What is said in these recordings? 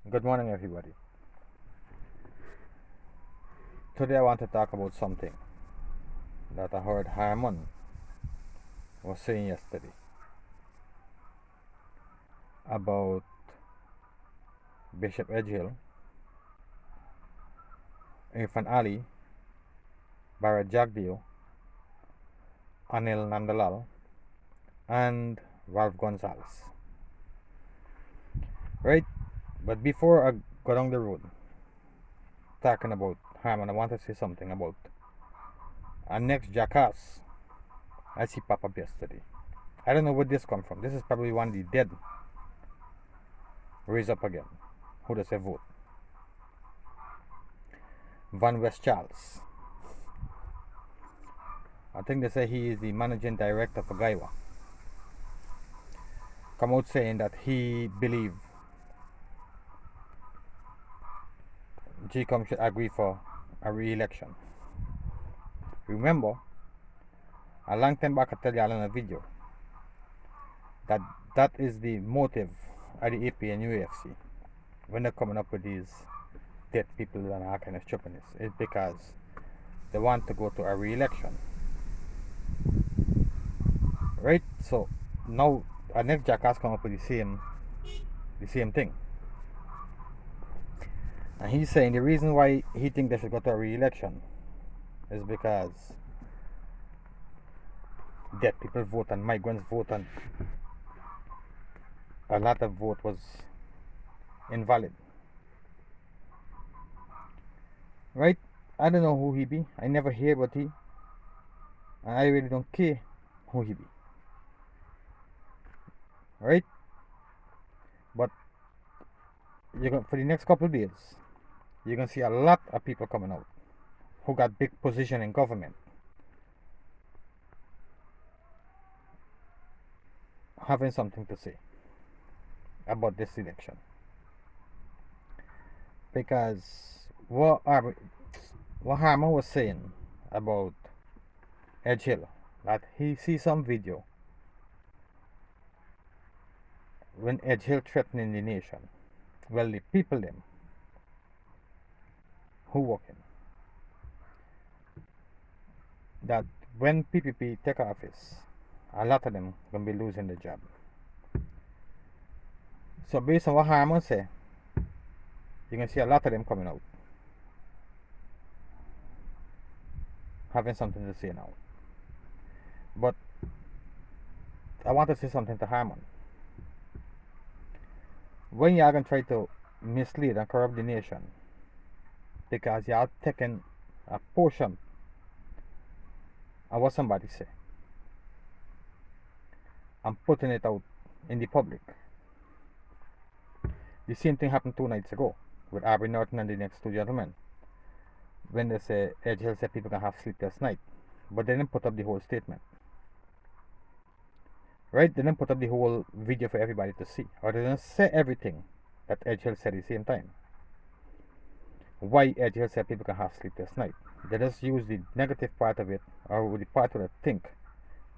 Good morning, everybody. Today I want to talk about something that I heard Harmon was saying yesterday about Bishop Edgehill, Irfan Ali, Barrett Jagdeo, Anil Nandalal, and Ralph Gonzalez. Right? But before I go down the road talking about Harmon, I want to say something about our next jackass I see pop up yesterday. I don't know where this come from. This is probably one of the dead raised up again. Who does he vote? Van West Charles. I think they say he is the managing director for Guyana. Come out saying that he believe GCOM should agree for a re-election. Remember, a long time back I tell y'all in a video that that is the motive of the AP and AFC when they're coming up with these dead people and all kind of stupidness. It's because they want to go to a re-election. Right? So now our next jackass come up with the same thing. And he's saying the reason why he thinks they should go to a re-election is because dead people vote and migrants vote and a lot of vote was invalid. Right? I don't know who he be. I never hear about he. And I really don't care who he be. Right? But you're going for the next couple of days, you're gonna see a lot of people coming out who got big position in government having something to say about this election. Because what Harman was saying about Edgehill, that he see some video when Edgehill threatening the nation. Well, the people them who working, that when PPP take office, a lot of them gonna be losing the job. So based on what Harman say, you can see a lot of them coming out having something to say now. But I want to say something to Harman. When you are going to try to mislead and corrupt the nation because you are taking a portion of what somebody say and putting it out in the public. The same thing happened 2 nights ago with Aubrey Norton and the next two gentlemen. When they say Edgehill said people can have sleepless night, but they didn't put up the whole statement. Right? They didn't put up the whole video for everybody to see, or they didn't say everything that Edgehill said at the same time. Why Edgehill said people can have sleepless night? They just use the negative part of it, or the part where they think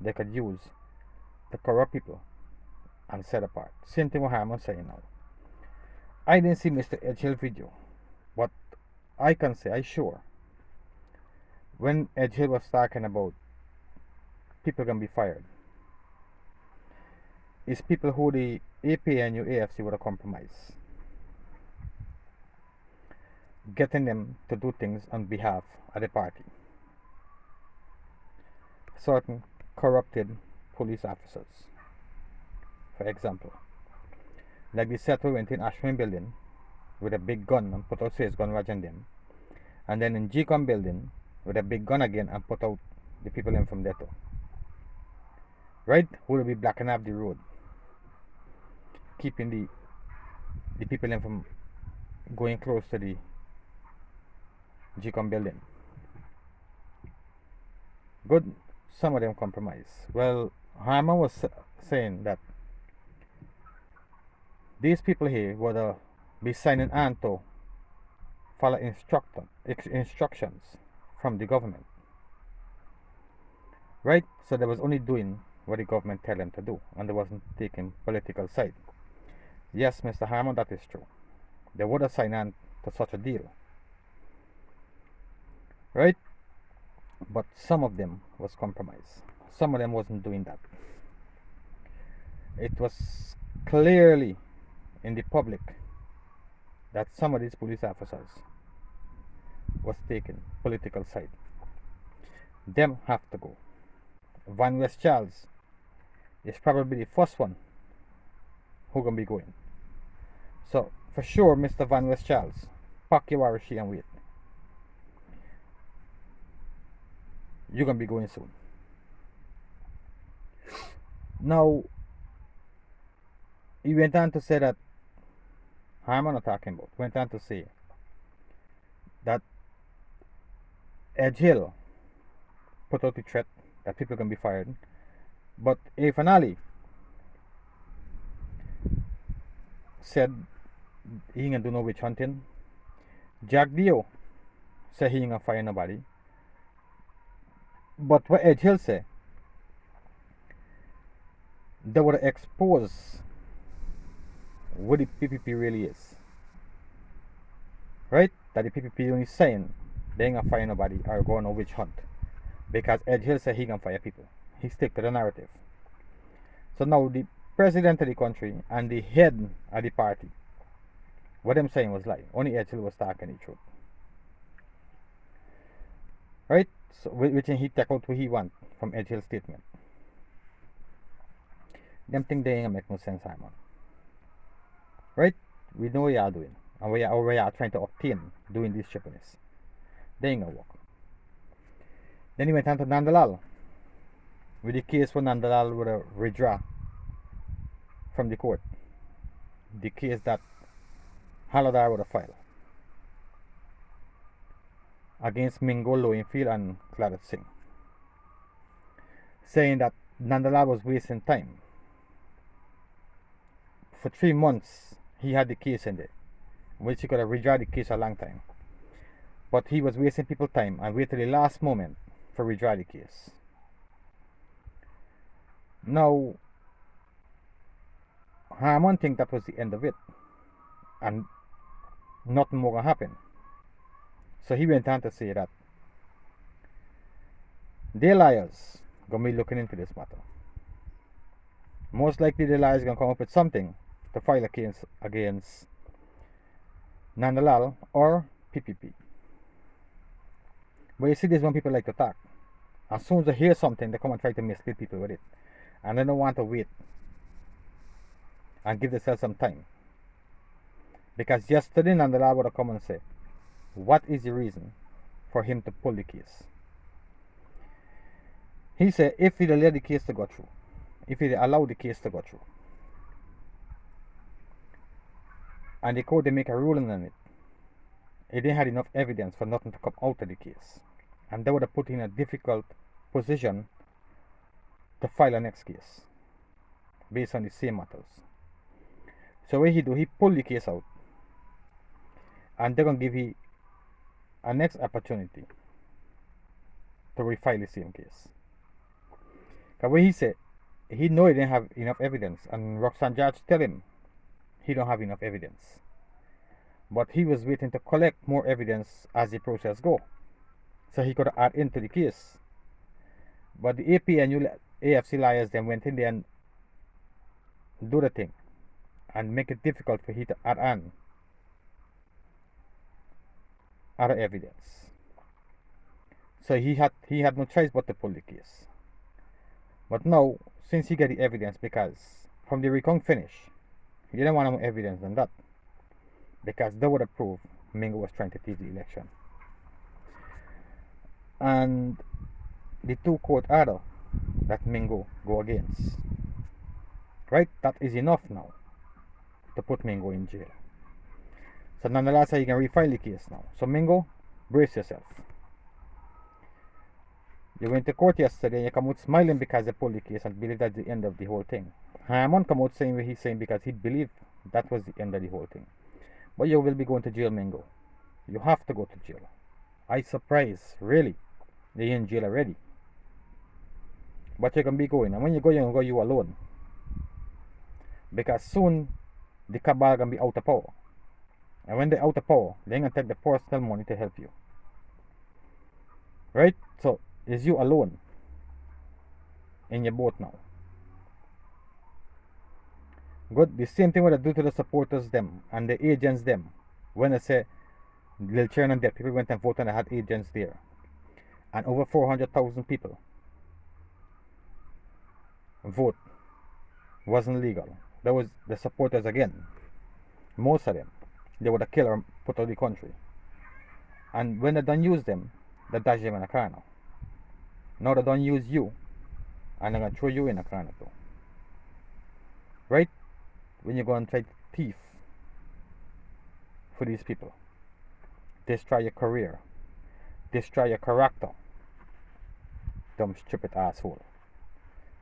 they could use to corrupt people and set apart. Same thing what Harman's saying now. I didn't see Mr. Edgehill video, but I can say, I sure, when Edgehill was talking about people can be fired, it's people who the AP and AFC would have compromised, getting them to do things on behalf of the party. Certain corrupted police officers, for example, like the set who went in Ashwin building with a big gun and put out his gun watching them, and then in GCOM building with a big gun again and put out the people in from there too. Right? Who will be blocking up the road, keeping the people in from going close to the GCOM building. Good, some of them compromise. Well, Harman was saying that these people here would be signing on to follow instructions from the government. Right? So they was only doing what the government tell them to do, and they wasn't taking political side. Yes, Mr. Harman, that is true. They would have signed on to such a deal, right? But some of them was compromised. Some of them wasn't doing that. It was clearly in the public that some of these police officers was taking political side. Them have to go. Van West Charles is probably the first one who gonna be going. So for sure, Mr. Van West Charles, pack your Irish and wait. You're gonna be going soon. Now he went on to say that I'm not talking about. Went on to say that Edge Hill put out the threat that people can be fired, but A. Fanali said he ain't gonna do no witch hunting. Jack Dio said he ain't gonna fire nobody. But what Edge Hill said, they would expose what the PPP really is. Right? That the PPP only saying they ain't gonna fire nobody or go on a witch hunt. Because Edge Hill said he gonna fire people. He stick to the narrative. So now the president of the country and the head of the party, what them saying was lie. Only Edge Hill was talking the truth. Right? So which he take out what he want from Edge Hill's statement. Them think they ain't gonna make no sense, Simon. Right? We know what you are doing. And we are trying to obtain doing this chipness. They ain't gonna work. Then he went on to Nandalal. With the case for Nandalal would withdraw from the court. The case that Haladar would have filed against Mingo, Lowenfield and Claret Singh. Saying that Nandalal was wasting time. For 3 months he had the case in there, which he could have withdrawn the case a long time. But he was wasting people's time and waited till the last moment for withdraw the case. Now, Harmon think that was the end of it, and nothing more gonna happen. So he went on to say that their lawyers gonna be looking into this matter. Most likely the lawyers gonna come up with something to file a case against Nandalal or PPP. But you see, this one people like to talk. As soon as they hear something, they come and try to mislead people with it. And they don't want to wait and give themselves some time. Because yesterday Nandalal would have come and say, what is the reason for him to pull the case? He said if he'd let the case to go through, if he'd allow the case to go through, and the court they make a ruling on it, he didn't have enough evidence for nothing to come out of the case. And they would have put in a difficult position to file a next case based on the same matters. So what he do, he pull the case out, and they're gonna give you a next opportunity to refile the same case. Because what he said, he know he didn't have enough evidence, and Roxanne Judge tell him he don't have enough evidence. But he was waiting to collect more evidence as the process go, so he could add into the case. But the AP and AFC lawyers then went in there and do the thing and make it difficult for he to add on other evidence. So he had no choice but to pull the case. But now, since he got the evidence, because from the recount finish, he didn't want more evidence than that, because they would have proved Mingo was trying to thieve the election. And the 2 court order that Mingo go against, right? That is enough now to put Mingo in jail. So nonetheless, you can refile the case now. So Mingo, brace yourself. You went to court yesterday and you come out smiling because they pulled the case and believe that's the end of the whole thing. Harmon come out saying what he's saying because he believed that was the end of the whole thing. But you will be going to jail, Mingo. You have to go to jail. I surprised, really. They're in jail already. But you can be going. And when you go you alone. Because soon the cabal can be out of power. And when they're out of power, they're gonna take the personal money to help you. Right? So it's you alone in your boat now. Good. The same thing what I do to the supporters them and the agents them. When I say they'll turn on that, people went and voted and I had agents there. And over 400,000 people vote. Wasn't legal. That was the supporters again. Most of them. They would have killed or put out of the country. And when they don't use them, they dash them in a car now. Now they don't use you, and they're gonna throw you in a car too. Right? When you go and try to thief for these people, destroy your career, destroy your character, dumb stupid asshole.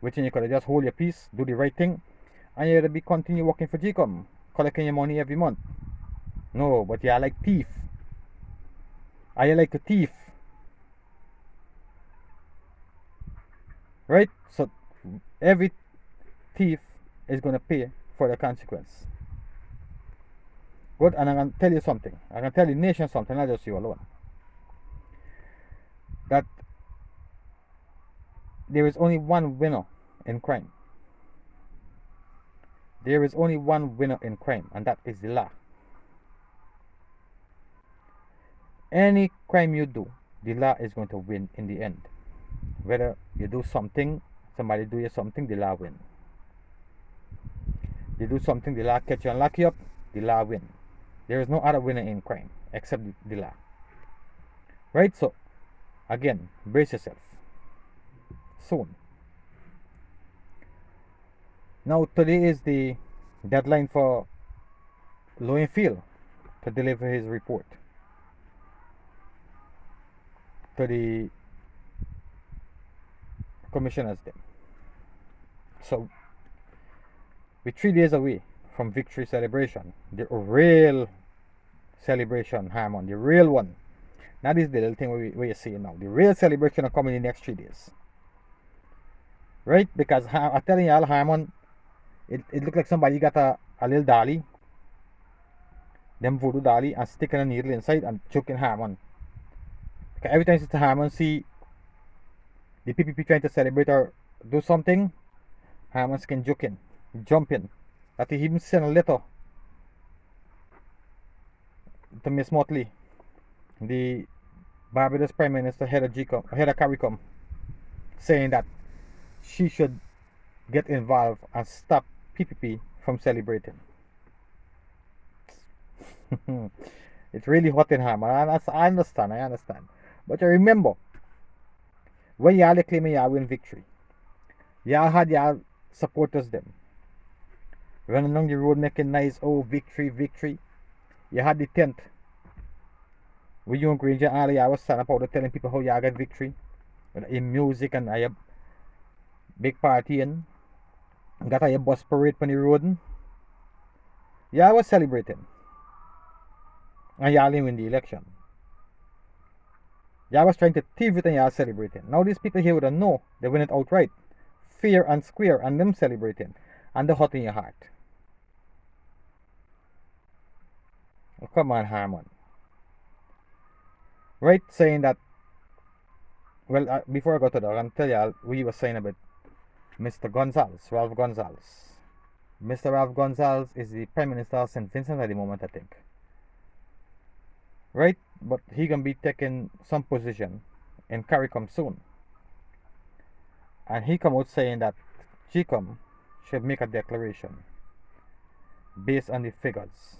Which you could have just hold your peace, do the right thing, and you'd be continue working for GCOM, collecting your money every month. No, but you're like thief. Are you like a thief? Right? So every thief is gonna pay for the consequence. Good, and I'm gonna tell you something. I'm gonna tell the nation something, not just you alone. That there is only one winner in crime. There is only one winner in crime, and that is the law. Any crime you do, the law is going to win in the end. Whether you do something, somebody do you something, the law win. You do something, the law catch you and lock you up, the law win. There is no other winner in crime except the law. Right? So, again, brace yourself. Soon. Now, today is the deadline for Lowenfield to deliver his report to the commissioners then. So we're 3 days away from victory celebration, the real celebration, Harmon, the real one. Not this little thing where you see it now. The real celebration will come in the next 3 days, right? Because I'm telling y'all, Harmon, it looked like somebody got a little dolly, them voodoo dolly, and sticking a needle inside and choking Harmon. Every time Sister Harmon see the PPP trying to celebrate or do something, Harmon can jump in. That he even sent a letter to Miss Motley, the Barbados Prime Minister, head of CARICOM, saying that she should get involved and stop PPP from celebrating. It's really hot in Harmon. I understand. But you remember, when y'all claiming y'all win victory, y'all had y'all supporters them running along the road making nice, oh, victory. You had the tent where you and Granger and all y'all was standing up out there telling people how y'all got victory. With your music and your big party and got your bus parade on the road. Y'all was celebrating. And y'all didn't win the election. Y'all was trying to thief it and y'all celebrating. Now these people here would know they win it outright. Fair and square and them celebrating. And the hot in your heart. Oh, come on, Harmon. Right? Saying that, well, before I go to that, I'm tell y'all we were saying about Mr. Gonzalez, Ralph Gonzalez. Mr. Ralph Gonzalez is the Prime Minister of St. Vincent at the moment, I think. Right? But he gonna be taking some position in CARICOM soon. And he come out saying that GCOM should make a declaration based on the figures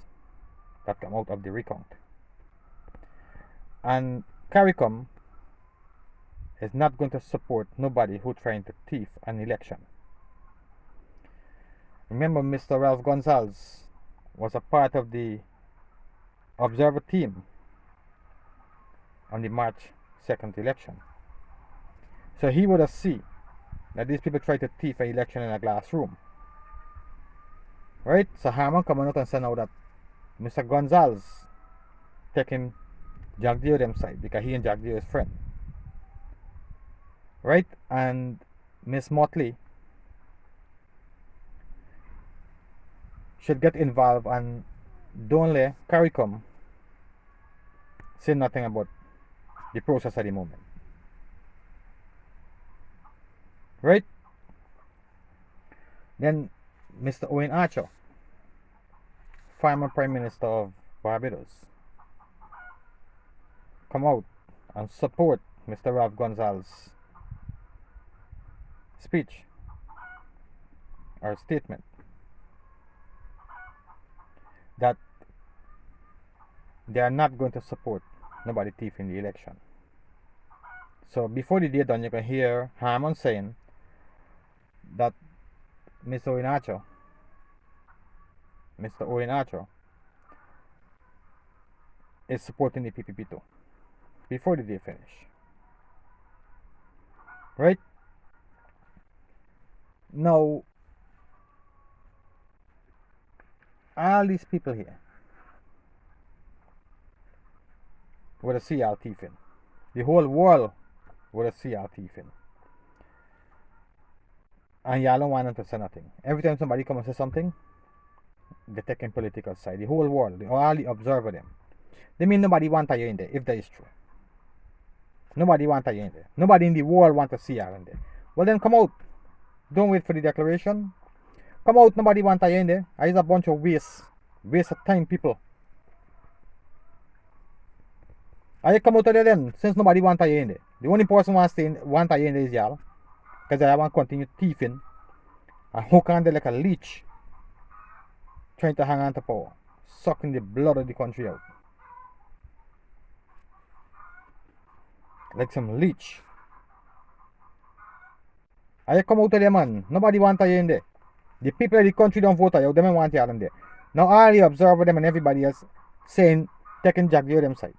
that come out of the recount. And CARICOM is not going to support nobody who trying to thief an election. Remember, Mr. Ralph Gonzalez was a part of the observer team on the March 2nd election. So he would have seen that these people try to thief an election in a glass room. Right? So Harmon coming out and saying now that Mr. Gonzalez taking Jack Dio them side because he and Jack Dio is friend. Right? And Miss Motley should get involved and don't let CARICOM say nothing about the process at the moment. Right? Then Mr. Owen Archer, former Prime Minister of Barbados, come out and support Mr. Ralph Gonzalez's speech or statement that they are not going to support nobody thief in the election. So before the day done, you can hear Harmon saying that Mr. Owen Archer is supporting the PPP too. Before the day finish. Right? Now, all these people here with a CR thieving. The whole world with a CR thieving. And y'all don't want them to say nothing. Every time somebody come and say something, they're taking political side. The whole world, all the observer them. They mean nobody want you in there, if that is true. Nobody want you in there. Nobody in the world want to see you in there. Well then come out. Don't wait for the declaration. Come out, nobody want you in there. It's a bunch of waste of time, people. I come out of there then, since nobody want you in there. The only person want you in there is y'all. Because I want to continue thieving and hook on there like a leech, trying to hang on to power, sucking the blood of the country out. Like some leech. I come out of there, man. Nobody want you in there. The people of the country don't vote you. They don't want you in there. Now all the observer them and everybody else saying, taking Jack the them side.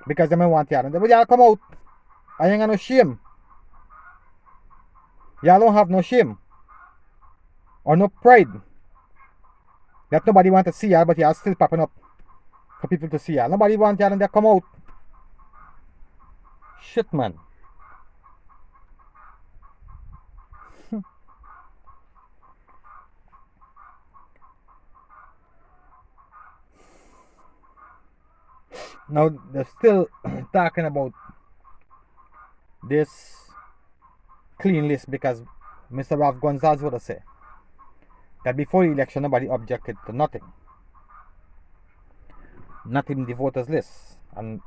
Because they don't want you in there. But y'all come out. I ain't got no shame. Y'all don't have no shame. Or no pride. That nobody want to see y'all, but y'all still popping up for people to see y'all. Nobody want y'all in there. Come out. Shit, man. Now they're still talking about this clean list because Mr. Ralph Gonzalez would have said that before the election nobody objected to nothing. Not in the voters list. And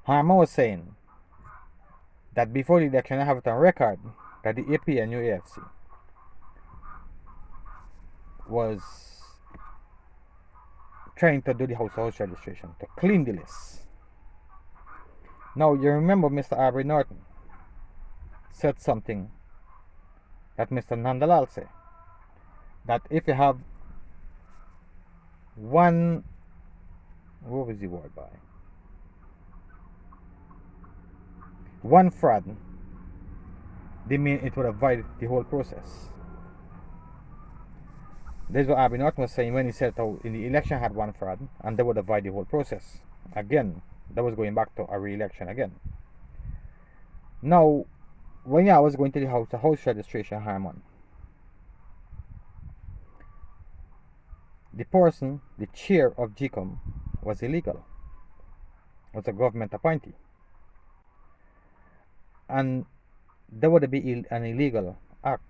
Harman was saying that before the election I have it on record that the APNU AFC was trying to do the house registration to clean the list. Now you remember Mr. Aubrey Norton said something that Mr. Nandalal said, that if you have one, what was the word by? One fraud, they mean it would avoid the whole process. That's what Aubrey Norton was saying when he said how in the election had one fraud and they would avoid the whole process. Again, that was going back to a re-election again. Now, when I was going to the house registration, Harmon, the person, the chair of GCOM, was illegal. Was a government appointee. And that would be an illegal act.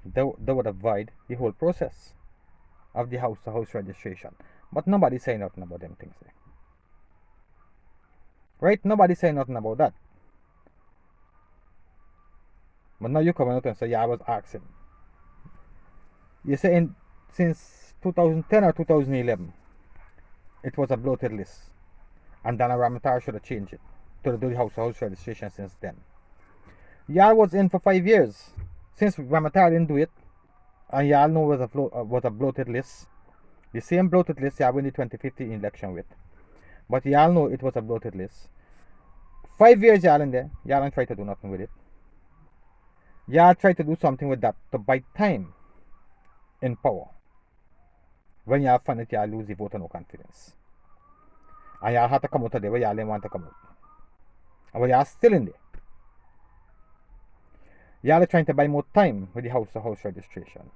That would avoid the whole process of the house registration. But nobody say nothing about them things there. Right? Nobody say nothing about that. But now you come out and say, yeah, I was asking. You say since 2010 or 2011, it was a bloated list. And Dana Ramatar should have changed it to do the house registration since then. Y'all was in for 5 years. Since Ramatar didn't do it, and y'all know was a bloated list. The same bloated list y'all win the 2015 election with. But y'all know it was a bloated list. 5 years y'all in there, y'all don't try to do nothing with it. Y'all try to do something with that to buy time in power. When y'all find it, y'all lose the vote and no confidence. And y'all have to come out of there where y'all didn't want to come out. And where y'all still in there. Y'all are trying to buy more time with the house registration.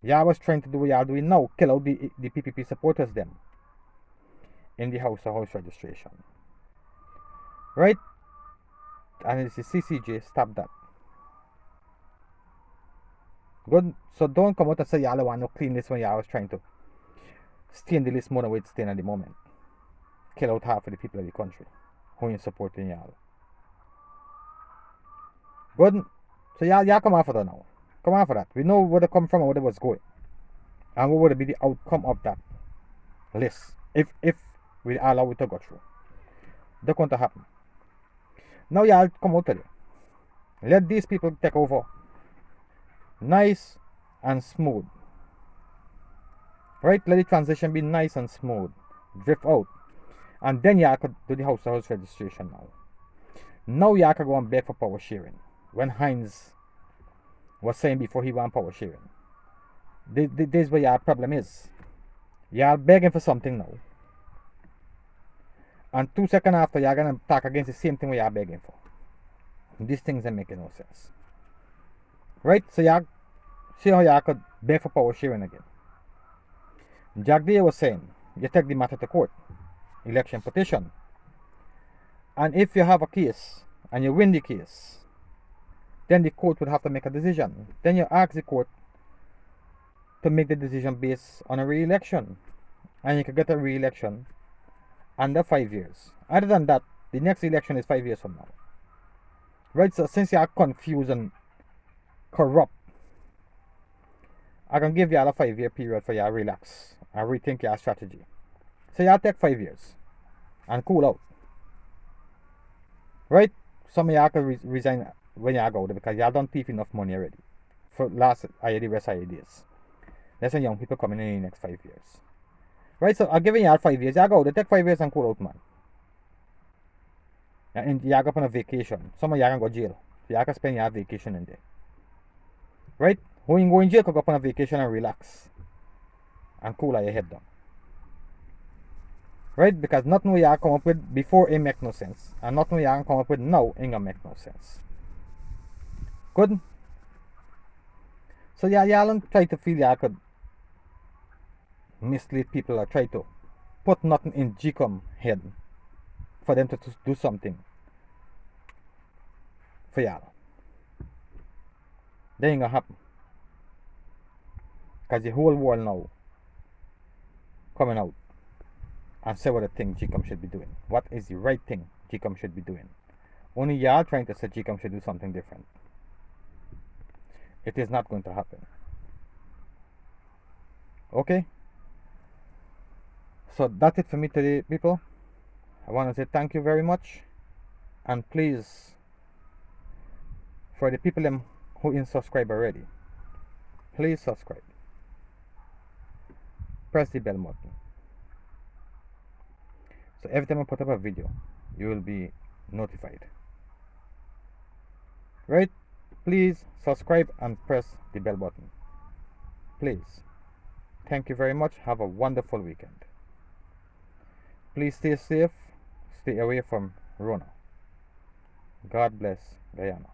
Y'all was trying to do what y'all doing now, kill out the PPP supporters them in the house to house registration. Right? And it's the CCJ, stop that. Good. So don't come out and say y'all want to clean this when y'all was trying to stay in the list more than what it's staying at the moment. Kill out half of the people of the country who ain't supporting y'all. Good. So y'all come after that now. Come after that. We know where they come from and where they was going. And what would be the outcome of that list if we allow it to go through. That's going to happen. Now y'all come out today. Let these people take over. Nice and smooth. Right? Let the transition be nice and smooth. Drift out. And then y'all could do the house to house registration now. Now y'all can go and beg for power sharing. When Heinz was saying before he want power sharing. This is where your problem is. Y'all begging for something now. And 2 seconds after, you're going to talk against the same thing we are begging for. These things are making no sense. Right? So y'all see how y'all could beg for power sharing again. Jack Day was saying, you take the matter to court. Election petition. And if you have a case and you win the case, then the court would have to make a decision. Then you ask the court to make the decision based on a re-election. And you can get a re-election under 5 years. Other than that, the next election is 5 years from now. Right? So since you are confused and corrupt, I can give you all a 5-year period for you to relax and rethink your strategy. So you take 5 years and cool out. Right? Some of y'all can resign when you go there because y'all done thief enough money already. For last the rest of your days. There's some young people coming in the next 5 years. Right? So I'm giving y'all 5 years. Y'all go, they take 5 years and cool out, man. And y'all go on a vacation. Some of y'all can go jail. Y'all can spend your vacation in there. Right? Who ain't going jail can go on a vacation and relax. And cool your head down. Right? Because nothing we y'all come up with before it make no sense. And nothing we y'all come up with now ain't gonna make no sense. Good? So y'all don't try to feel y'all could mislead people or try to put nothing in GCOM head for them to do something for y'all. That ain't gonna happen. Because the whole world now coming out and say what they think GCOM should be doing. What is the right thing GCOM should be doing? Only y'all trying to say GCOM should do something different. It is not going to happen. Okay? So that's it for me today, people. I want to say thank you very much. And please, for the people who ain't subscribed already, please subscribe. Press the bell button. So every time I put up a video, you will be notified. Right? Please subscribe and press the bell button. Please. Thank you very much. Have a wonderful weekend. Please stay safe. Stay away from Rona. God bless Guyana.